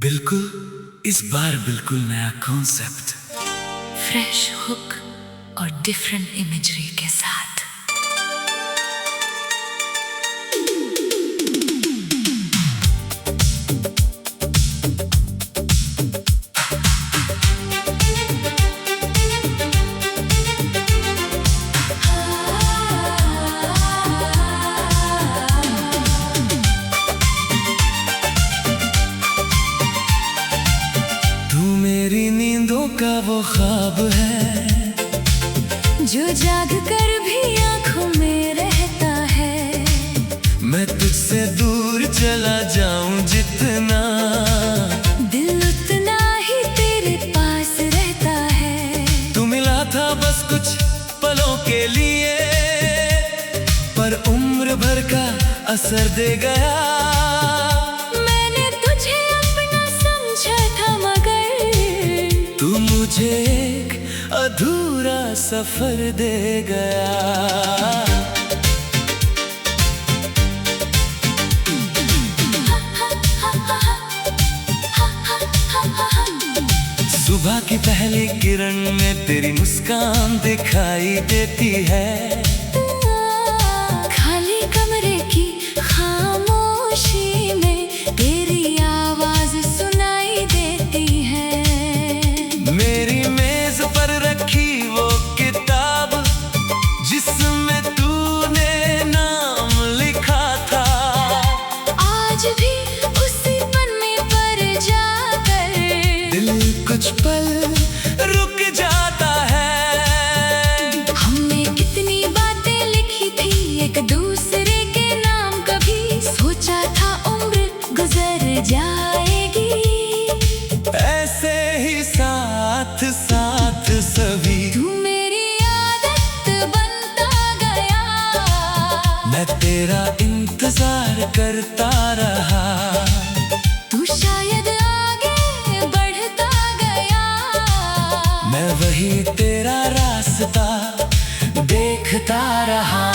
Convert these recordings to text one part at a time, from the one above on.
बिल्कुल इस बार बिल्कुल नया कॉन्सेप्ट, फ्रेश हुक और डिफरेंट इमेजरी के साथ। का वो ख्वाब है जो जाग कर भी आंखों में रहता है। मैं तुझसे दूर चला जाऊं जितना, दिल उतना ही तेरे पास रहता है। तू मिला था बस कुछ पलों के लिए, पर उम्र भर का असर दे गया। मुझे एक अधूरा सफर दे गया। सुबह की पहली किरण में तेरी मुस्कान दिखाई देती है। खाली कमरे की खामोशी में तेरी आवाज सुनाई देती है। मेरी मेज पर रखी वो किताब जिसमें तूने नाम लिखा था, आज भी उसी पन्ने पर जाकर दिल कुछ पल रुक जाता है। हमने कितनी बातें लिखी थी एक दूसरे के नाम, कभी सोचा था उम्र गुजर जाएगी। ऐसे ही साथ साथ सभी तू मेरी आदत बनता गया। मैं तेरा इंतजार करता रहा। तू शायद आगे बढ़ता गया। मैं वही तेरा रास्ता देखता रहा।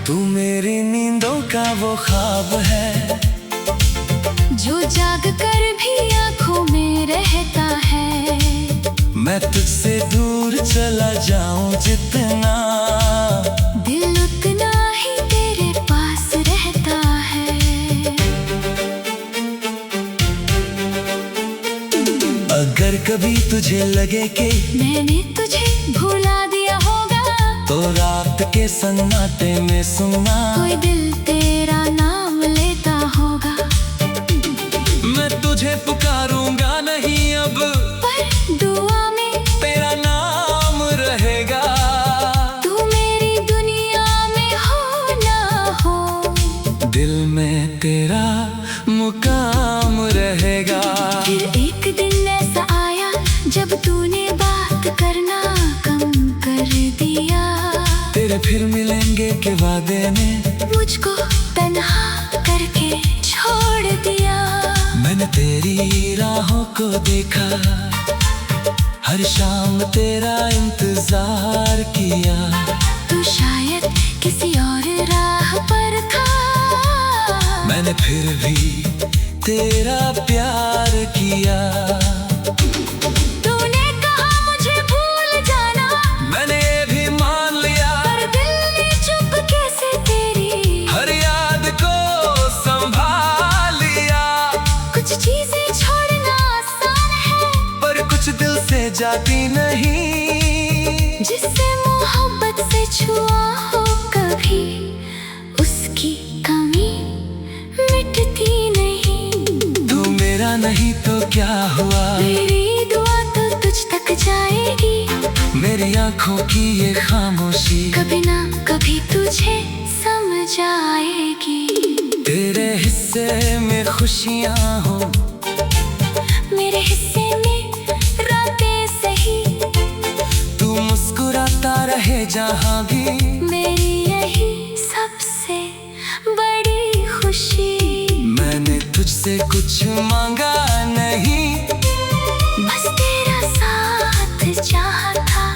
तू मेरी नींदों का वो ख्वाब है जो जाग कर भी आंखों में रहता है। मैं तुझसे दूर चला जाऊं जितना, दिल उतना ही तेरे पास रहता है। अगर कभी तुझे लगे कि मैंने तुझे भुला दिया होगा, तो रात के सन्नाटे में सुना कोई दिल तेरा नाम लेता होगा। मैं तुझे पुकारूंगा नहीं अब, पर दुआ में तेरा नाम रहेगा। तू मेरी दुनिया में हो ना हो, दिल में तेरा मुकाम रहेगा। फिर एक दिन ऐसा आया जब तूने बात करना कम कर दिया। तेरे फिर मिलेंगे के वादे ने मुझको तन्हा करके छोड़ दिया। मैंने तेरी राहों को देखा, हर शाम तेरा इंतजार किया। तू शायद किसी और राह पर था, मैंने फिर भी तेरा प्यार किया। तूने कहा मुझे भूल जाना, मैंने ये भी मान लिया, पर दिल ने चुपके से तेरी हर याद को संभाल लिया। कुछ चीजें छोड़ना आसान है, पर कुछ दिल से जाती नहीं। जिससे मोहब्बत से छुआ हो कभी, उसकी कमी मिटती नहीं। तू मेरा नहीं तो क्या हुआ, मेरी दुआ तो तुझ तक जाएगी। मेरी आंखों की ये खामोशी कभी ना कभी तुझे समझ आएगी। तेरे हिस्से में खुशियां हो, मेरे हिस्से में रातें सही। तू मुस्कुराता रहे जहां भी, मेरी यही सबसे बड़ी खुशी। मैंने तुझसे कुछ मांगा नहीं, बस तेरा साथ चाहा था।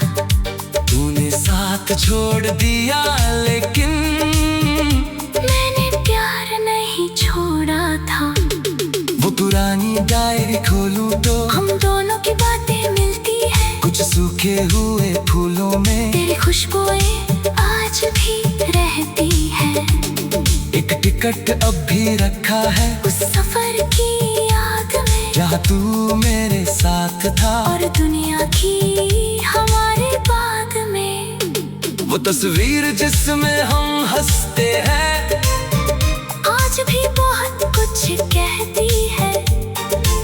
तूने साथ छोड़ दिया लेकिन मैंने प्यार नहीं छोड़ा था। वो पुरानी डायरी खोलूं तो हम दोनों की बातें मिलती है। कुछ सूखे हुए फूलों में तेरी खुशबुएं आज भी रहती है। एक टिकट अब भी रखा है उस सफर की याद में, जहाँ तू मेरे साथ था और दुनिया की हमारे बाद में। वो तस्वीर जिसमें हम हंसते हैं आज भी बहुत कुछ कहती है।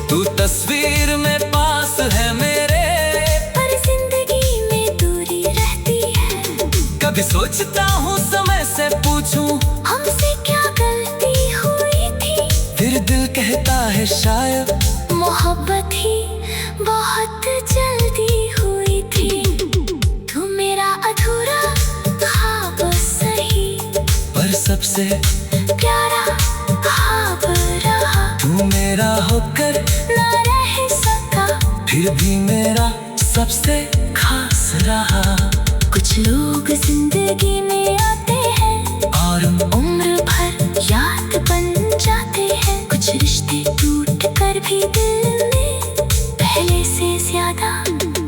तू तस्वीर में पास है मेरे, पर जिंदगी में दूरी रहती है। कभी सोचता हूँ समय से पूछूं हमसे क्या गलती हुई थी। फिर दिल कहता है शायद मोहब्बत ही बहुत जल्दी हुई थी। तू मेरा अधूरा ख्वाब सही, पर सबसे प्यारा ख्वाब रहा। तू मेरा होकर ना रह सका, फिर भी मेरा सबसे खास रहा। कुछ लोग जिंदगी में आते हैं और उम्र भर याद बन जाते हैं। कुछ रिश्ते टूट कर भी दिल में पहले से ज्यादा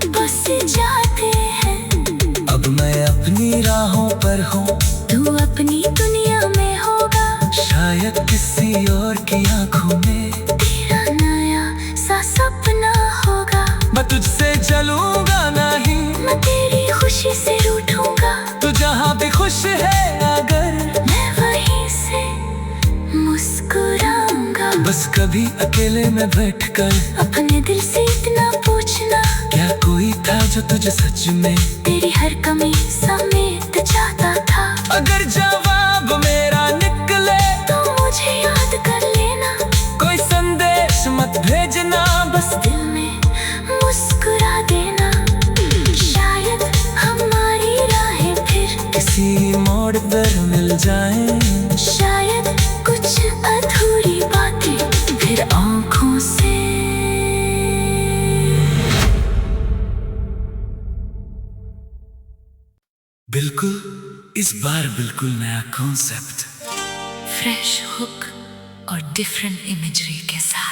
बस जाते हैं। अब मैं अपनी राहों पर हूँ, तू अपनी दुनिया में होगा। शायद किसी और की आंखों में तेरा नया सा सपना होगा। मैं तुझसे जलूंगा नहीं, मैं तेरी खुशी से रूठूंगा। तू जहाँ भी खुश है अगर मैं वहीं से मुस्कुराऊंगा। बस कभी अकेले में बैठकर अपने दिल से इतना पूछना, क्या कोई था जो तुझे सच में तेरी हर कमी समेट जाता था। अगर जवाब मेरा निकले तो मुझे याद कर लेना। कोई संदेश मत भेजना, बस दिल में मुस्कुरा देना। शायद हमारी राहें फिर किसी मोड़ पर मिल जाएं। शायद कुछ अधूरी बातें फिर आँखों से। बिल्कुल, इस बार बिल्कुल नया कॉन्सेप्ट, फ्रेश हुक और डिफरेंट इमेजरी के साथ।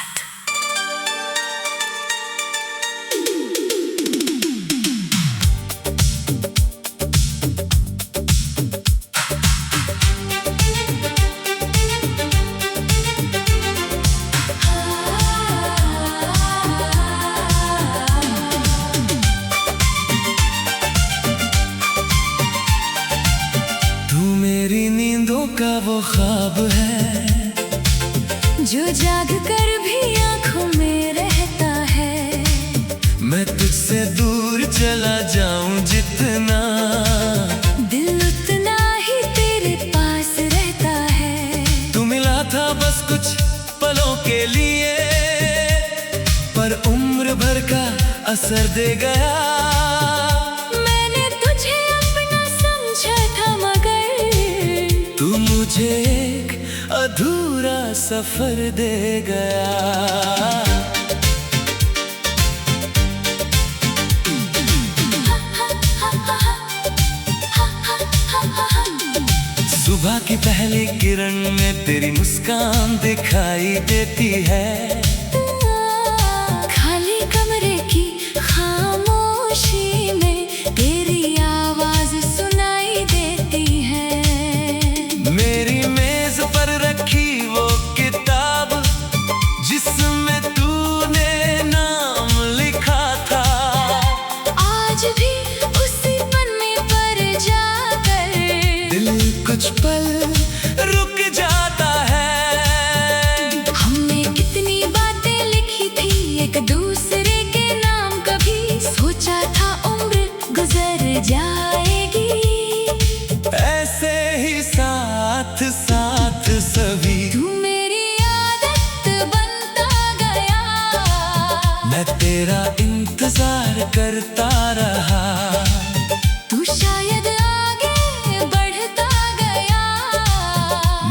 का वो ख्वाब है जो जाग कर भी आँखों में रहता है। मैं तुझसे दूर चला जाऊं जितना, दिल उतना ही तेरे पास रहता है। तू मिला था बस कुछ पलों के लिए, पर उम्र भर का असर दे गया। मैंने तुझे अपना समझा था मगर तू मुझे एक अधूरा सफर दे गया। सुबह की पहली किरण में तेरी मुस्कान दिखाई देती है। खाली कमरे की खामोशी में तेरी आवाज सुनाई देती है। मेरी मेज पर रखी वो किताब जिसमें तूने नाम लिखा था, आज भी उसी पन्ने पर जाकर दिल कुछ पल रुक जाता है। हमने कितनी बातें लिखी थी एक दूसरे के नाम, कभी सोचा था उम्र गुजर जाएगी। ऐसे ही साथ साथ सभी तू मेरी आदत बनता गया। मैं तेरा इंतजार करता रहा। तू शायद आगे बढ़ता गया।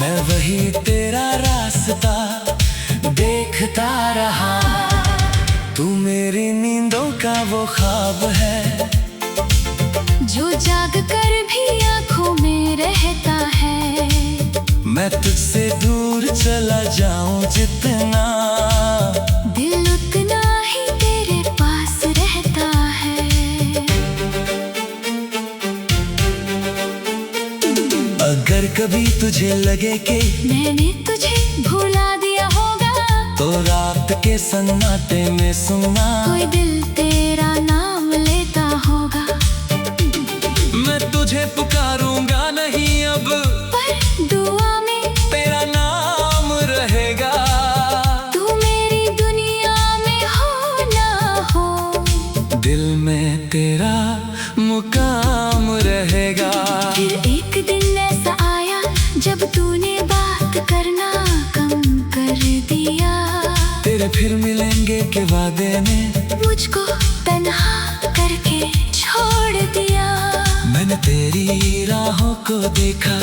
मैं वही तेरा रास्ता देखता रहा। तू मेरी नींदों का वो ख्वाब है जो जाग कर भी आँखों में रहता है। मैं तुझसे दूर चला जाऊं जितना, दिल उतना ही तेरे पास रहता है। अगर कभी तुझे लगे कि मैंने तुझे भुला दिया होगा, तो रात के सन्नाटे में सुनना, कोई दिल तेरा नाम लेता होगा। मैं तुझे पुकारूंगा नहीं अब, पर दुआ में तेरा नाम रहेगा। तू मेरी दुनिया में हो ना हो, दिल में तेरा मुकाम रहेगा। फिर एक दिन ऐसा आया जब तूने बात करना कम कर दिया। तेरे फिर मिलेंगे के वादे में मुझको तन्हा करके छोड़ दिया। मैंने तेरी राहों को देखा,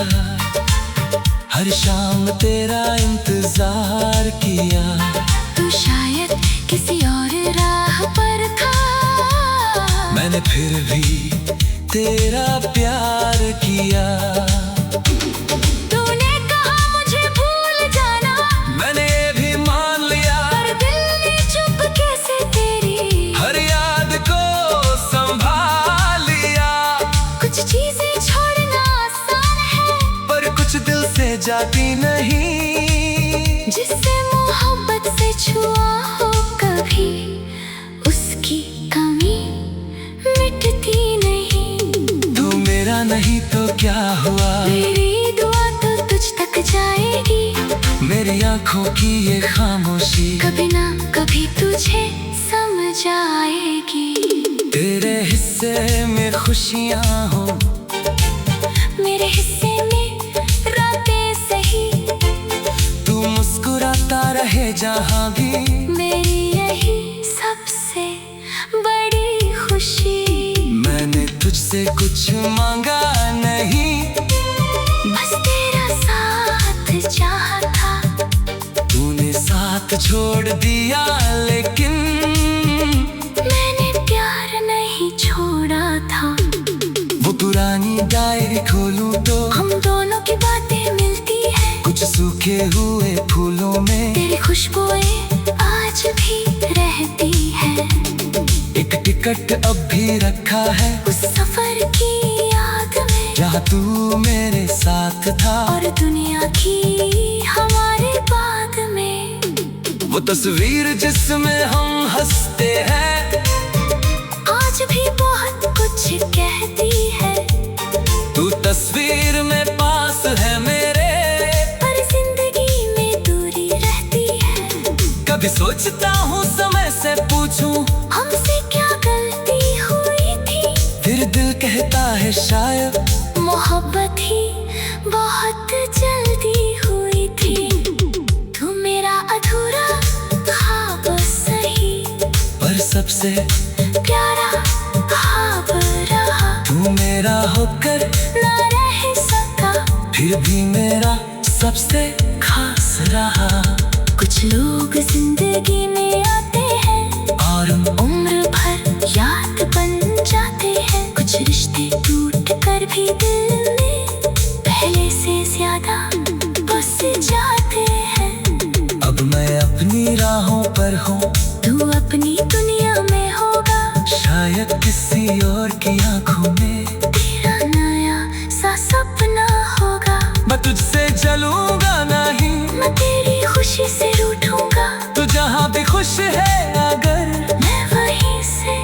हर शाम तेरा इंतजार किया। तू शायद किसी और राह पर था, मैंने फिर भी तेरा प्यार किया। तूने कहा मुझे भूल जाना, मैंने ये भी मान लिया, पर दिल ने चुपके से तेरी हर याद को संभाल लिया। कुछ चीजें छोड़ना आसान है, पर कुछ दिल से जाती नहीं। जिससे मोहब्बत से छुआ हो कभी, उसकी कमी मिटती नहीं। तू मेरा नहीं तो क्या हुआ, मेरी दुआ तो तुझ तक जाएगी। मेरी आंखों की ये खामोशी कभी ना कभी तुझे समझ आएगी। तेरे हिस्से में खुशियां हो, मेरे हिस्से में रातें सही, तू मुस्कुराता रहे जहां भी, मेरी यही सबसे बड़ी खुशी। मैंने तुझसे कुछ मांगा नहीं, बस तेरा साथ चाहा था। तूने साथ छोड़ दिया, लेकिन मैंने प्यार नहीं छोड़ा था। वो पुरानी डायरी खोलूं तो हम दोनों की बातें मिलती है, कुछ सूखे हुए फूलों में तेरी खुशबुएं आज भी रहती है। एक टिकट अब भी रखा है, उस सफर की याद में जहाँ तू मेरे साथ था, और दुनिया की हमारे बाद में। वो तस्वीर जिसमें हम हंसते हैं, आज भी बहुत कुछ कहती है। तू तस्वीर में पास है मेरे, पर जिंदगी में दूरी रहती है। कभी सोचता हूँ समय से पूछूं, हमसे क्या गलती हुई थी। फिर दिल कहता है शायद मोहब्बत ही बहुत जल्दी हुई थी। तू मेरा अधूरा ख्वाब सही, पर सबसे प्यारा ख्वाब रहा। तू मेरा होकर ना रह सका, फिर भी मेरा सबसे खास रहा। कुछ लोग जिंदगी में आते हैं और उम्र भर याद बन जाते हैं। कुछ रिश्ते टूट कर भी दिल में पहले से ज्यादा बस जाते हैं। अब मैं अपनी राहों पर हूँ, तू अपनी दुनिया में होगा, शायद किसी और की आंखों में तेरा नया सा सपना होगा। मैं तुझसे जलूंगा नहीं, मैं तेरी खुशी से रूठूंगा, तू जहाँ भी खुश है अगर, मैं वहीं से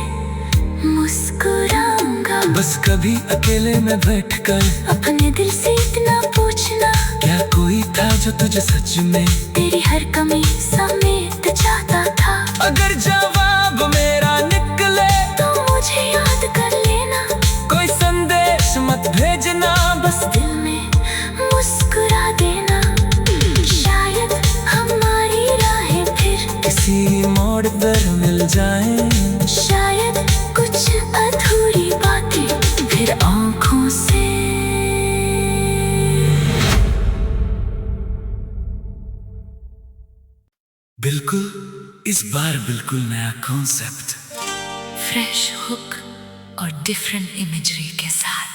मुस्कुराऊंगा। बस कभी अकेले में बैठकर अपने दिल से इतना पूछना, क्या कोई था जो तुझे सच में तेरी हर कमी समेट जाता था। अगर जवाब मेरा निकले तो मुझे याद कर लेना, कोई संदेश मत भेजना, बस दिल में मुस्कुरा देना। शायद हमारी राहें फिर किसी मोड़ पर मिल जाए, शायद कुछ अधूरी बातें फिर आँखों से। बिल्कुल इस बार बिल्कुल नया कॉन्सेप्ट, फ्रेश हुक और डिफरेंट इमेजरी के साथ।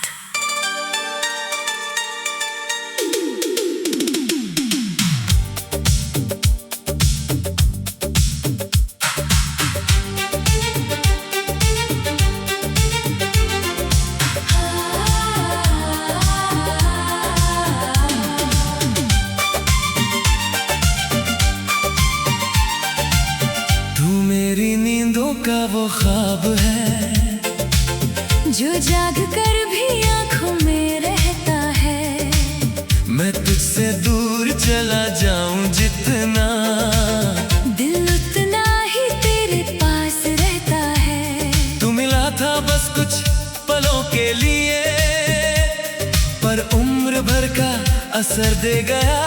असर दे गया।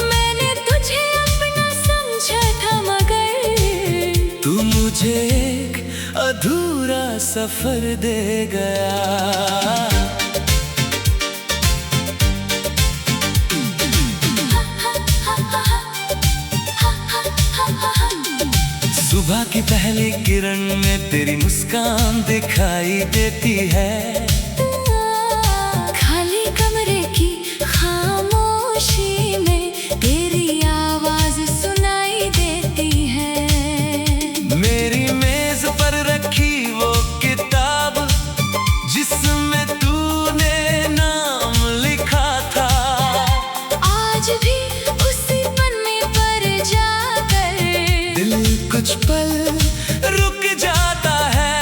मैंने तुझे अपना समझा था मगर तू मुझे एक अधूरा सफर दे गया। सुबह की पहली किरण में तेरी मुस्कान दिखाई देती है। खाली कमरे की खामोशी में तेरी आवाज सुनाई देती है। मेरी मेज पर रखी वो किताब जिसमें तूने नाम लिखा था, आज भी उसी पन्ने पर जाकर दिल कुछ पल रुक जाता है।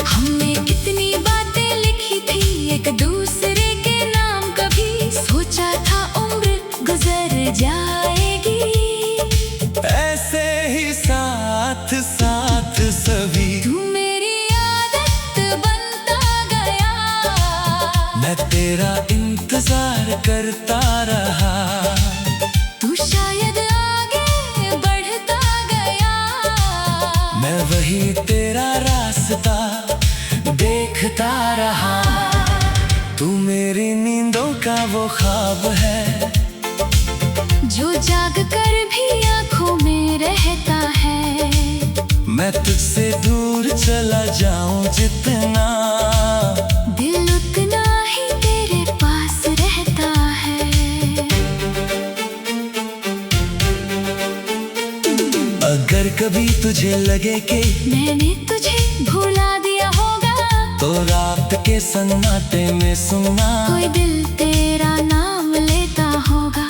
हमने कितनी बातें लिखी थी एक दूसरे के नाम, कभी सोचा था उम्र गुजर जाएगी। ऐसे ही साथ साथ सभी तू मेरी आदत बनता गया, मैं तेरा इंतजार करता रहा। तू शायद आगे बढ़ता गया, मैं वही तेरा रास्ता देखता रहा। तू मेरी नींदों का वो ख्वाब है जो जाग कर भी आंखों में रहता है। मैं तुझसे दूर चला जाऊं जितना, दिल उतना ही तेरे पास रहता है। अगर कभी तुझे लगे कि मैंने तुझे भुला दिया होगा, तो रात के सन्नाटे में सुना कोई दिल तेरा नाम लेता होगा।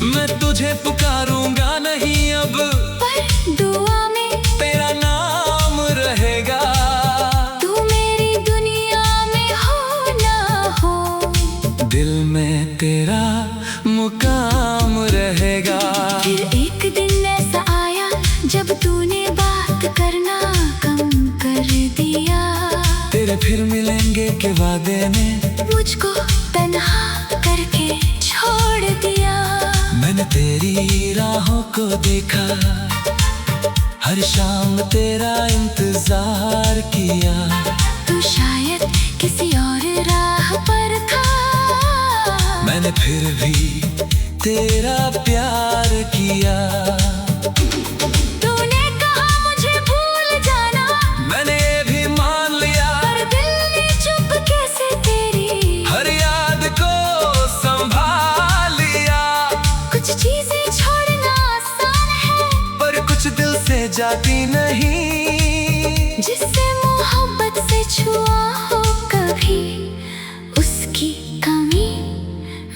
मैं तुझे पुकारूंगा नहीं अब, पर दुआ में तेरा नाम रहेगा। तू मेरी दुनिया में हो ना हो, दिल में तेरा मुकाम रहेगा। फिर एक दिन ऐसा आया जब तूने बात करना कम कर दिया। तेरे फिर मिलेंगे के वादे ने मुझको तन्हा करके छोड़ दिया। मैंने तेरी राहों को देखा, हर शाम तेरा इंतजार किया। तू शायद किसी और राह पर था, मैंने फिर भी तेरा प्यार किया। तूने कहा मुझे भूल जाना, मैंने ये भी मान लिया, पर दिल ने चुप कैसे तेरी हर याद को संभाल लिया। कुछ चीजें छोड़ना आसान है, पर कुछ दिल से जाती नहीं। जिससे मोहब्बत से छुआ हो कभी, उसकी कमी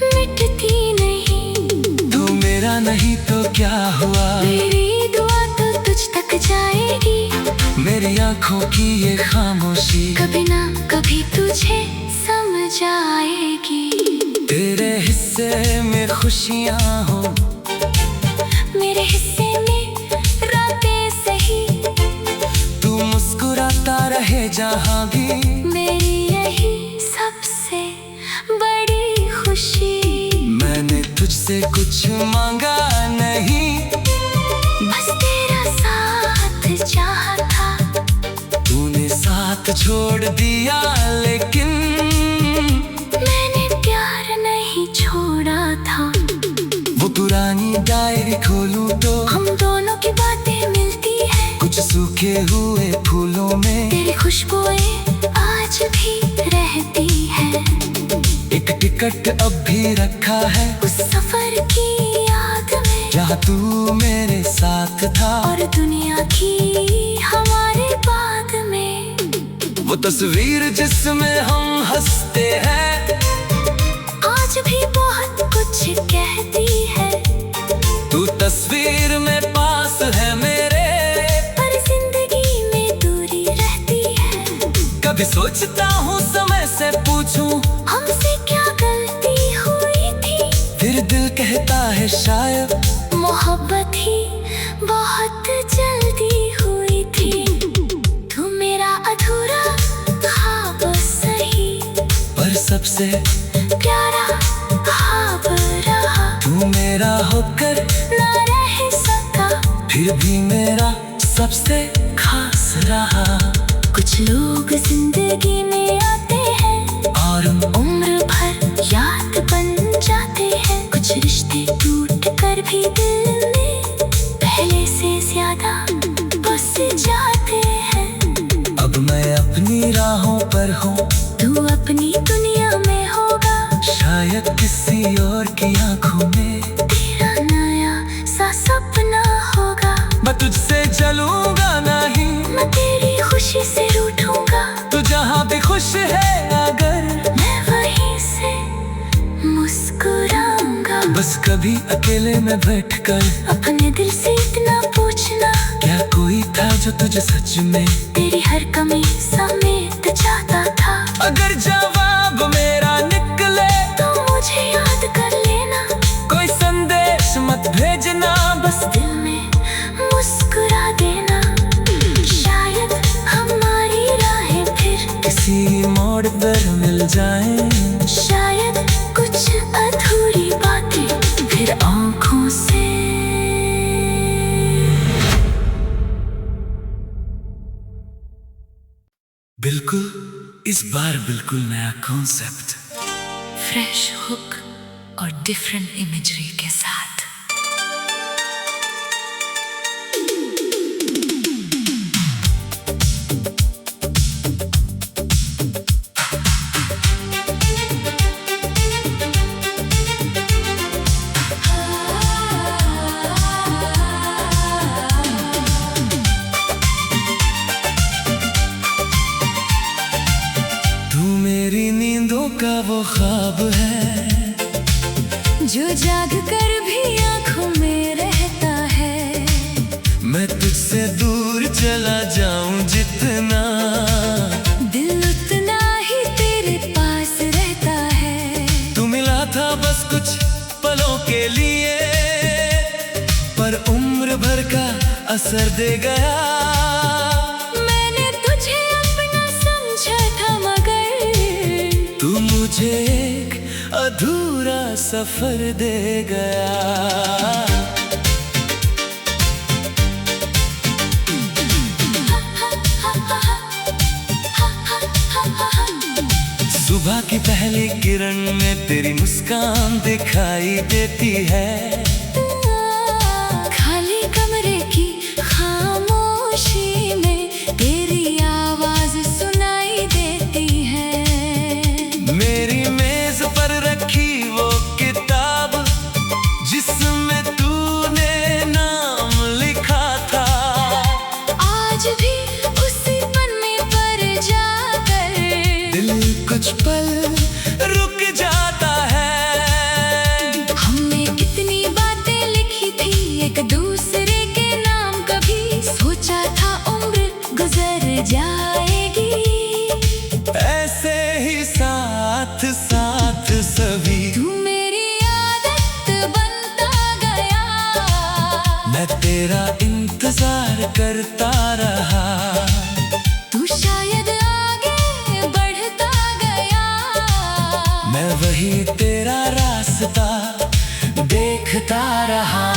मिटती नहीं। तू मेरा नहीं तो क्या हुआ, मेरी दुआ तो तुझ तक जाएगी। मेरी आंखों की ये खामोशी कभी ना कभी तुझे समझ आएगी। तेरे हिस्से में खुशियां हो, मेरे हिस्से में रातें सही, तू मुस्कुराता रहे जहां भी, मेरी यही सबसे बड़ी खुशी। मैंने तुझसे कुछ मांगा नहीं, बस तेरा साथ चाहा था। तूने साथ छोड़ दिया लेकिन मैंने प्यार नहीं छोड़ा था। वो पुरानी डायरी खोलूं तो हम दोनों की बातें मिलती है, कुछ सूखे हुए फूलों में तेरी खुशबुएं आज भी रहती है। एक टिकट अब भी रखा है उस सफर की याद में, जहाँ तू मेरे साथ था, और दुनिया की हमारे बाद में। वो तस्वीर जिसमें हम हंसते हैं आज भी बहुत कुछ कहती है। तू तस्वीर में पास है मेरे, पर जिंदगी में दूरी रहती है। कभी सोचता हूँ समय से पूछूं हमसे क्या गलती हुई थी, फिर दिल कहता है शायद मोहब्बत ही बहुत जल्दी हुई थी। तू मेरा अधूरा ख्वाब सही, पर सबसे होकर ना रह सका, फिर भी मेरा सबसे खास रहा। कुछ लोग जिंदगी में आते हैं और उम्र भर याद बन जाते हैं। कुछ रिश्ते टूट कर भी दिल में पहले से ज्यादा बस जाते हैं। अब मैं अपनी राहों पर हूँ, तू अपनी दुनिया में होगा, शायद किसी और की आंखों में तेरा नया सा सपना होगा। मैं तुझसे जलूंगा नहीं, मैं तेरी खुशी से रूठूंगा, तू जहाँ भी खुश है अगर मैं वहीं से मुस्कुराऊंगा। बस कभी अकेले में बैठकर अपने दिल से इतना पूछना, क्या कोई था जो तुझे सच में तेरी हर कमी समेट जाता था। अगर जवाब मेरा निकले तो मुझे याद कर लेना, कोई संदेश मत भेजना, बस दिल में मुस्कुरा देना। शायद हमारी राहें फिर किसी मोड़ पर मिल जाए। शायद कुछ अधूरी बातें फिर आँखों से। बिल्कुल, इस बार बिल्कुल नया कॉन्सेप्ट, फ्रेश हुक और डिफरेंट इमेजरी के साथ। का वो ख्वाब है जो जाग कर भी आँखों में रहता है। मैं तुझसे दूर चला जाऊं जितना, दिल उतना ही तेरे पास रहता है। तू मिला था बस कुछ पलों के लिए, पर उम्र भर का असर दे गया। मुझे एक अधूरा सफर दे गया। सुबह की पहली किरण में तेरी मुस्कान दिखाई देती है। खाली कमरे की खामोशी में तेरी आवाज सुनाई देती है। मेरी मेज पर रखी वो किताब जिसमें तूने नाम लिखा था, आज भी उसी पन्ने पर जाकर दिल कुछ पल रुक जाता है। हमने कितनी बातें लिखी थी एक दूसरे के नाम, कभी सोचा था उम्र गुजर जाएगी। ऐसे ही साथ साथ सभी तू मेरी आदत बनता गया, मैं तेरा इंतजार करता रहा। तू शायद आगे बढ़ता गया, मैं वही तेरा रास्ता देखता रहा।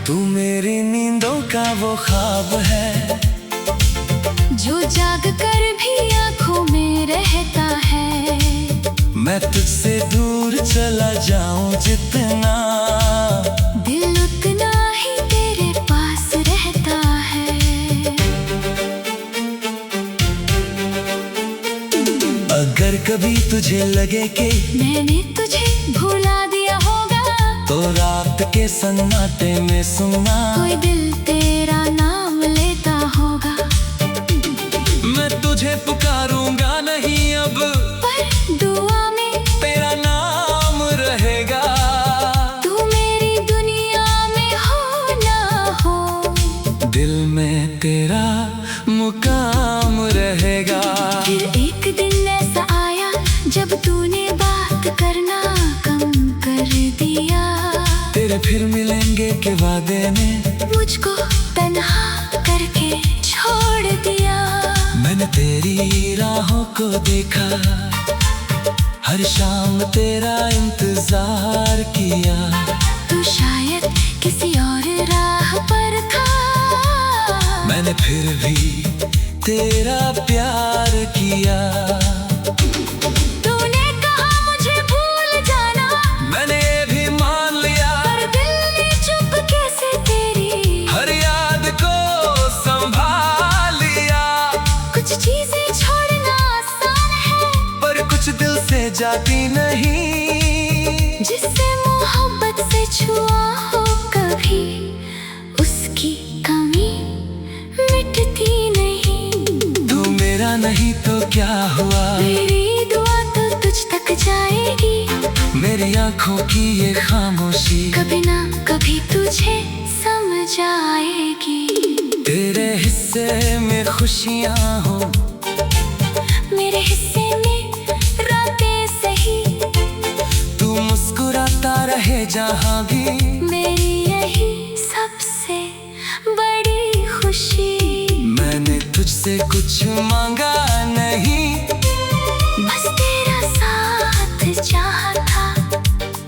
तू मेरी नींदों का वो ख्वाब है जो जाग कर भी आँखों में रहता है। मैं तुझसे दूर चला जाऊं जितना, दिल उतना ही तेरे पास रहता है। अगर कभी तुझे लगे कि मैंने तुझे भुला दिया होगा, तो रात के सन्नाटे में सुना कोई दिल तेरा नाम लेता होगा। मैं तुझे पुकारूंगा नहीं अब, पर दुआ में तेरा नाम रहेगा। तू मेरी दुनिया में हो ना हो, दिल में तेरा मुकाम रहेगा। फिर एक दिन ऐसा आया जब तूने बात करना कम कर दिया। तेरे फिर मिलेंगे के वादे ने मुझको तन्हा करके छोड़ दिया। मैंने तेरी राहों को देखा, हर शाम तेरा इंतजार किया। तू शायद किसी और राह पर था, मैंने फिर भी तेरा प्यार किया। तूने कहा मुझे भूल जाना, मैंने ये भी मान लिया, पर दिल ने चुपके से तेरी हर याद को संभाल लिया। कुछ चीजें छोड़ना आसान है, पर कुछ दिल से जाती नहीं। जिससे मोहब्बत से छुआ हो कभी, उसकी कमी मिटती नहीं। तू मेरा नहीं तो क्या हुआ, मेरी दुआ तो तुझ तक जाएगी। मेरी आंखों की ये खामोशी कभी ना कभी तुझे समझ आएगी। तेरे हिस्से में खुशियां हो, मेरे हिस्से में रातें सही, तू मुस्कुराता रहे जहां भी, मेरी यही सबसे बड़ी खुशी। मैंने तुझसे कुछ मांगा नहीं, बस तेरा साथ चाहा था।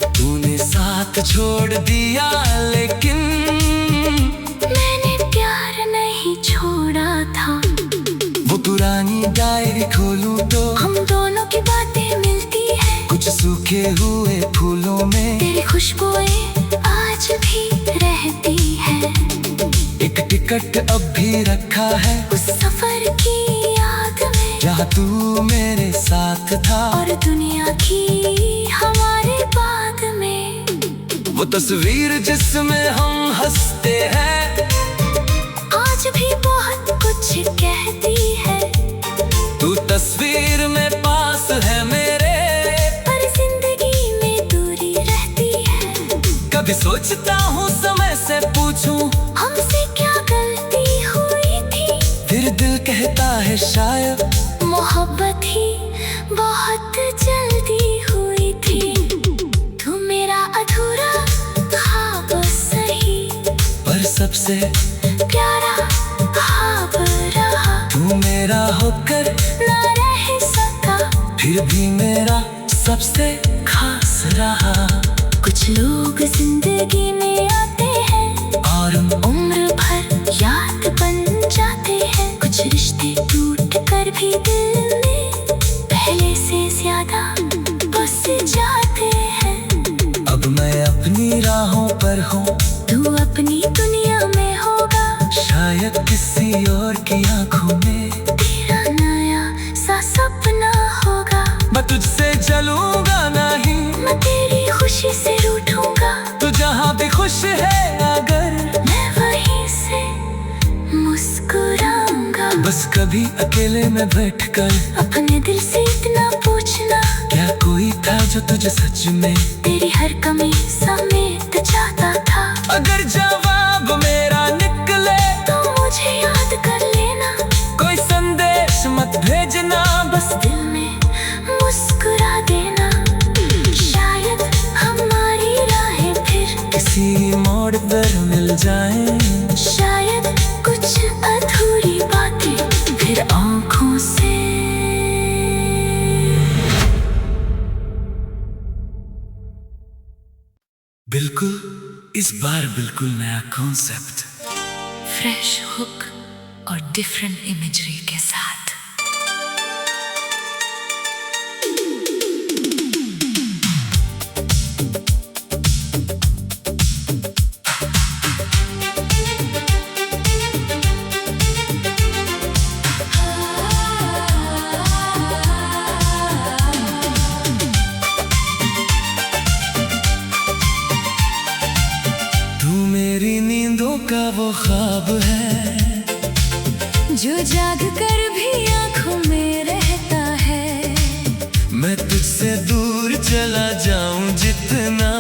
तूने साथ छोड़ दिया, लेकिन मैंने प्यार नहीं छोड़ा था। वो पुरानी डायरी खोलूं तो हम दोनों की बातें मिलती है, कुछ सूखे हुए फूलों में तेरी खुशबुएं आज भी रहती है। एक टिकट अब भी रखा है, उस सफर की याद में जहाँ तू मेरे साथ था, और दुनिया की हमारे बाद में। वो तस्वीर जिसमें हम हंसते हैं, आज भी बहुत कुछ कहती है। तू तस्वीर में पास है मेरे, पर जिंदगी में दूरी रहती है। कभी सोचता हूँ समय से पूछूं, हमसे क्या गलती हुई थी। फिर दिल कहता है शायद मोहब्बत ही बहुत जल्दी हुई थी। तू मेरा अधूरा ख्वाब सही, पर सबसे प्यारा ख्वाब रहा। तू मेरा होकर ना रह सका, फिर भी मेरा सबसे खास रहा। कुछ लोग जिंदगी में आते हैं और उम्र भर याद बन जाते हैं। कुछ रिश्ते टूट कर भी दिल में पहले से ज्यादा बस जाते हैं। अब मैं अपनी राहों पर हूँ, तू अपनी दुनिया में होगा, शायद किसी और की आंखों में तेरा नया सा सपना होगा। मैं तुझसे जलूंगा नहीं, मैं तेरी खुशी से रूठूंगा, तू जहाँ भी खुश है अगर, मैं वहीं से मुस्कुराऊंगा। बस कभी अकेले में बैठकर अपने दिल से इतना पूछना, क्या कोई था जो तुझे सच में तेरी हर कमी समेट जाता था। अगर जवाब मेरा निकले तो मुझे याद कर लेना, कोई संदेश मत भेजना, बस दिल में मुस्कुरा देना। शायद हमारी राहें फिर किसी मोड़ पर मिल जाए, शायद कुछ अधूरी बातें फिर आँखों से। बिल्कुल इस बार बिल्कुल नया कॉन्सेप्ट, फ्रेश हुक और डिफरेंट इमेजरी के साथ। का वो ख्वाब है जो जाग कर भी आँखों में रहता है। मैं तुझसे दूर चला जाऊं जितना,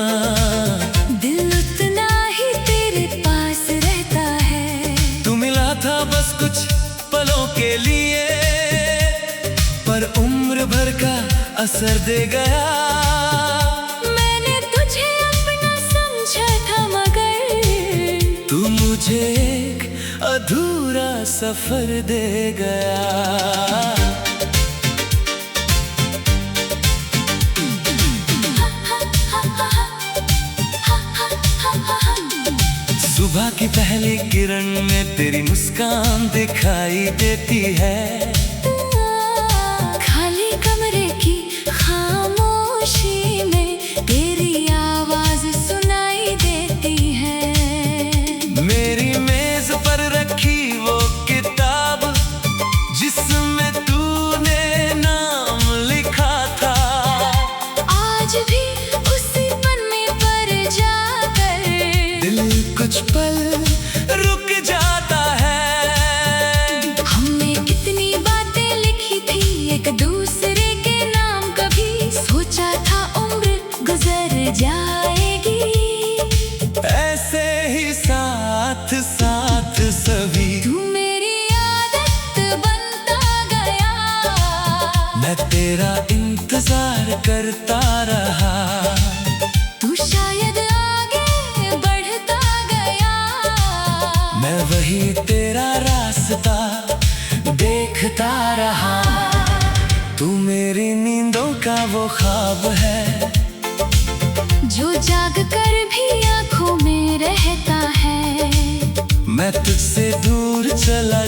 दिल उतना ही तेरे पास रहता है। तू मिला था बस कुछ पलों के लिए, पर उम्र भर का असर दे गया। मैंने तुझे अपना समझा था, मगर तू मुझे एक अधूरा सफर दे गया। सुबह की पहली किरण में तेरी मुस्कान दिखाई देती है। खाली कमरे की खामोशी में तेरी आवाज सुनाई देती है। मेरी मेज पर रखी वो किताब जिसमें तूने नाम लिखा था, आज भी उसी पन्ने पर जाकर दिल कुछ पल रुक जाता है। हमने कितनी बातें लिखी थी एक दूसरे के नाम, कभी सोचा था उम्र गुजर जाएगी। ऐसे ही साथ साथ सभी तू मेरी आदत बनता गया, मैं तेरा इंतजार करता रहा। तू शायद आगे बढ़ता गया, मैं वही तेरा रास्ता देखता रहा। तू मेरी नींदों का वो ख्वाब है जो जाग कर भी आंखों में रहता है। मैं तुझसे दूर चला